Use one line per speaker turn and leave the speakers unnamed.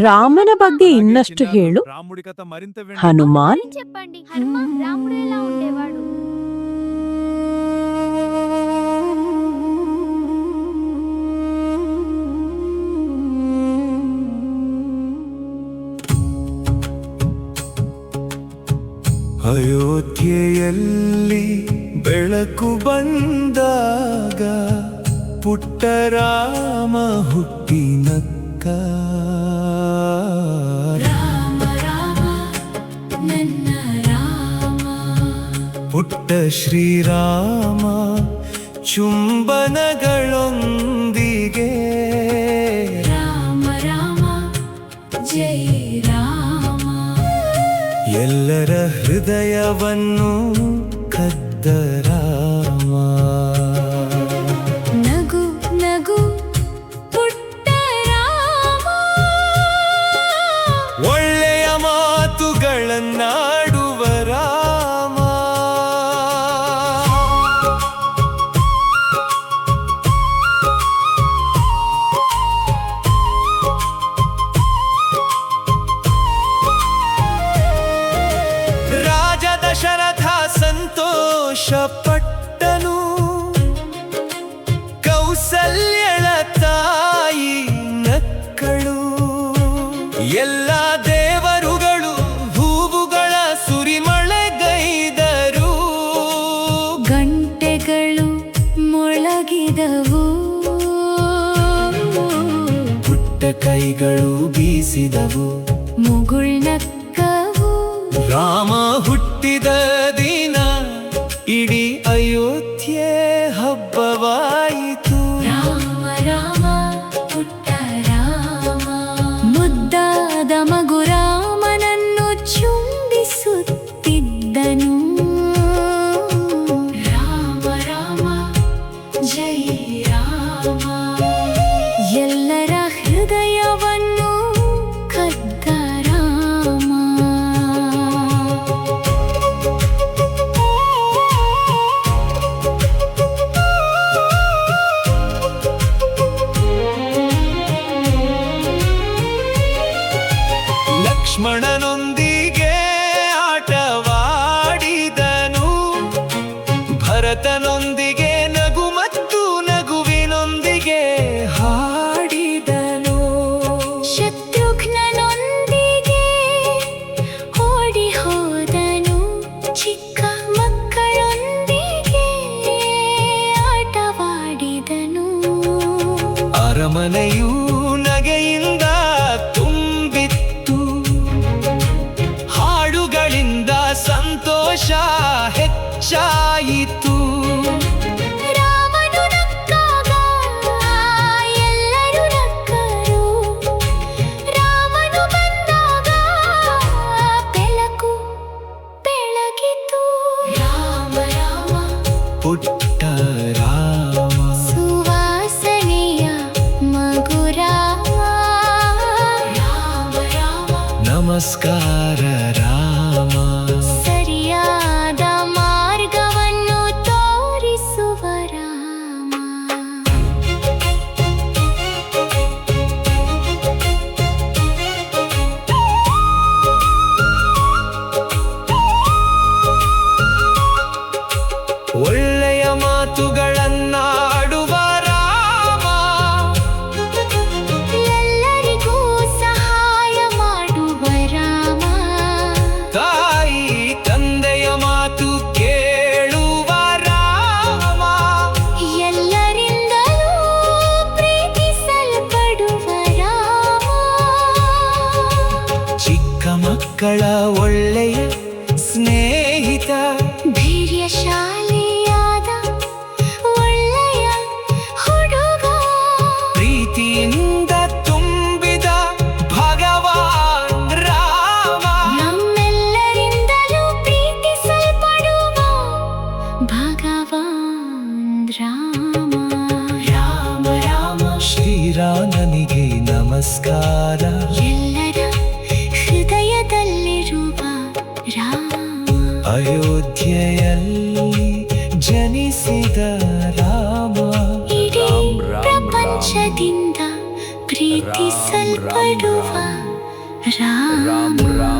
ರಾಮನ ಬಗ್ಗೆ ಇನ್ನಷ್ಟು ಹೇಳು. ಹನುಮಾನ್
చెప్పండి. రాముడు ఎలా ఉండేవాడు?
ಅಯೋಧ್ಯೆಯಲ್ಲಿ ಬೆಳಕು ಬಂದಾಗ ಪುಟ್ಟ ರಾಮ ಹುಟ್ಟಿನಕ್ಕ. ಪುಟ್ಟ ಶ್ರೀರಾಮ ಚುಂಬನಗಳೊಂದಿಗೆ
ರಾಮ ರಾಮ ಜೈ ರಾಮ.
ಎಲ್ಲರ ಹೃದಯವನ್ನು ಕದ್ದ ರಾಮ.
ನಗು ನಗು ಪುಟ್ಟ ರಾಮ,
ಒಳ್ಳೆಯ ಮಾತುಗಳನ್ನಾಡುವ ರಾಮ. ರಾಜ ದಶರಥ ಸಂತೋಷ ಪಟ್ಟನು, ಕೌಸಲ್ಯಳ ತಾಯಿ ನಕ್ಕಳು. ಎಲ್ಲ ದೇವರುಗಳು ಹೂವುಗಳ ಸುರಿಮಳೆಗೈದರು,
ಗಂಟೆಗಳು ಮೊಳಗಿದವು,
ಪುಟ್ಟ ಕೈಗಳು ಬೀಸಿದವು,
ಮುಗುಳ್ನಕ್ಕವು.
ರಾಮ ಹುಟ್ಟಿದ ದಿನ ಇಡೀ ಅಯೋಧ್ಯೆ ಹಬ್ಬವಾಯಿತು.
ರಾಮ ರಾಮ ಪುಟ್ಟ ರಾಮ, ಮುದ್ದಾದ ಮಗು ರಾಮನನ್ನು ಚುಂಬಿಸುತ್ತಿದ್ದನು. ರಾಮ ರಾಮ ಜೈ ರಾಮ, ಎಲ್ಲರ ಹೃದಯವನ್ನು ಕದ್ದ ರಾಮ.
ಲಕ್ಷ್ಮಣನೊಂದಿಗೆ ಆಟವಾಡಿದನು, ಭರತನೊಂದಿಗೆ ನಗು ಮತ್ತು ನಗುವಿನೊಂದಿಗೆ ಹಾಡಿದನು.
ಶತ್ರುಘ್ನನೊಂದಿಗೆ ಓಡಿ ಹೋದನು, ಚಿಕ್ಕ ಮಕ್ಕಳೊಂದಿಗೆ ಆಟವಾಡಿದನು.
ಅರಮನೆಯು ನಗೆಯಿಂದ ತುಂಬಿತ್ತು, ಹಾಡುಗಳಿಂದ ಸಂತೋಷ ಹೆಚ್ಚಾಯಿತು.
ರಾಮನು ನಕ್ಕಾಗ ಎಲ್ಲರೂ ನಕ್ಕರು, ರಾಮನು ಬಂದಾಗ ಬೆಳಕು ಬೆಳಗಿತು. ರಾಮ ರಾಮ
ಪುಟ್ಟ ರಾಮ,
ಸುವಾಸನೆಯ ಮಗು ರಾಮ. ರಾಮ ರಾಮ
ನಮಸ್ಕಾರ ರಾಮ.
ಸರಿಯಾದ ಮಾರ್ಗವನ್ನು ತೋರಿಸುವ ರಾಮ.
ಒಳ್ಳೆಯ ಮಾತುಗಳನ್ನಾಡುವ ರಾಮ,
ಎಲ್ಲರಿಗೂ ಸಹಾಯ ಮಾಡುವ ರಾಮ.
ತಾಯಿ ತಂದೆಯ ಮಾತು ಕೇಳುವ ರಾಮ,
ಎಲ್ಲರಿಂದಲೂ ಪ್ರೀತಿಸಲ್ಪಡುವ ರಾಮ.
ಚಿಕ್ಕ ಮಕ್ಕಳ ಒಳ್ಳೆಯ ಸ್ನೇಹಿತ,
ಧೈರ್ಯಶಾಲಿಯಾದ ಒಳ್ಳೆಯ ಹುಡುಗ,
ಪ್ರೀತಿಯಿಂದ ತುಂಬಿದ ಭಗವಾನ್ ರಾಮ.
ನಮ್ಮೆಲ್ಲರಿಂದಲೂ ಪ್ರೀತಿಸಲ್ಪಡುವ ಭಗವಾನ್ ರಾಮ. ರಾಮ ರಾಮ
ಶ್ರೀರಾಮನಿಗೆ ನಮಸ್ಕಾರ,
ಎಲ್ಲರ ಹೃದಯದಲ್ಲಿರುವ ರಾಮ.
ಅಯೋಧ್ಯೆಯಲ್ಲಿ ಜನಿಸಿದ ರಾಮ.
ಇಡೀ ಪ್ರಪಂಚದಿಂದ ಪ್ರೀತಿಸಲ್ಪಡುವ ರಾಮ.